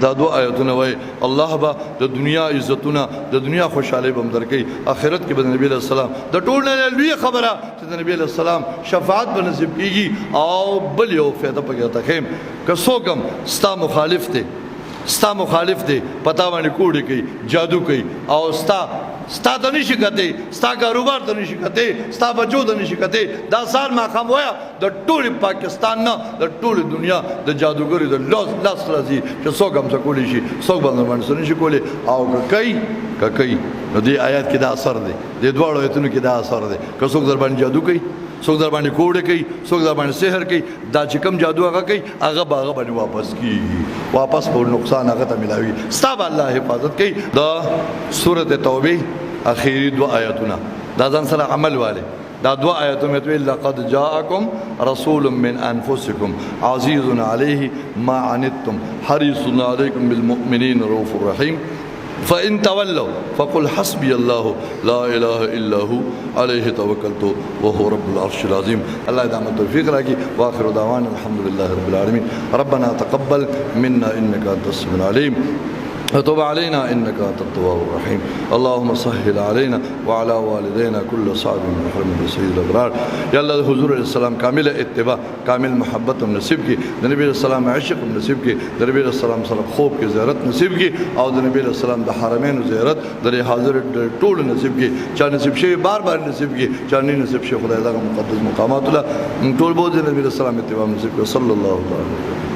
دا دو آیتونه وای الله با د دنیا عزتونه د دنیا خوشحالي بم درکې آخرت کې به نبی له سلام د ټول نه لوی خبره چې د نبی له سلام شفاعت به نصیب کیږي او بل یو فائدہ پکې تا خیم که څوکم ستا مخالف دی پتا باندې کوډي کوي جادو کوي او ستا د نشي کته ستا کاروبار د نشي کته ستا بچو د نشي کته دا سال ما خام ویا د ټول پاکستان نه د ټول دنیا د جادوګری د لاس راځي چې څوک هم څه کولی شي څوک باندې نشي کولی او کوي نو دې آیات کې دا اثر دی د دواړو آیتونو کې دا اثر دی که څوک در باندې جادو کوي څوک در باندې کوډه کوي څوک در باندې سحر کوي دا چې کوم جادو هغه کوي هغه باندې واپس کیږي واپس په نقصان هغه ته ملاوي ستاب الله حفاظت کوي دا سورۃ توبه اخیری دو آیاتونه دا ځان سره عمل والے دا دو آیاتونه ته لقد جاءکم رسول من انفسکم عزیز علیه ما عنتم حریص علیکم بالمؤمنین رؤوف رحیم فإن تولوا فقل حسبي الله لا إله إلا هو عليه توكلت وهو رب العرش العظيم الله يدعم التوفيق لك وآخر دعوانا الحمد لله رب العالمين ربنا تقبل منا إنك أنت السميع العليم وتب علينا إنك أنت التواب الرحيم اللهم سهل علينا وعلى والدينا كل صعب من حرم سيد الأبرار يا الله حضور السلام كامل اتباع كامل محبت نصیب کی نبی السلام عشق نصیب کی نبی السلام سره خوب کی زیارت نصیب کی او نبی السلام د حرمین زیارت در حاضر ټول نصیب کی چا نصیب شي بار نصیب کی چا نه نصیب شي خدای دا مقدس مقامات الله ټول بوج نبی السلام اتباع نصیب کی صلی الله علیه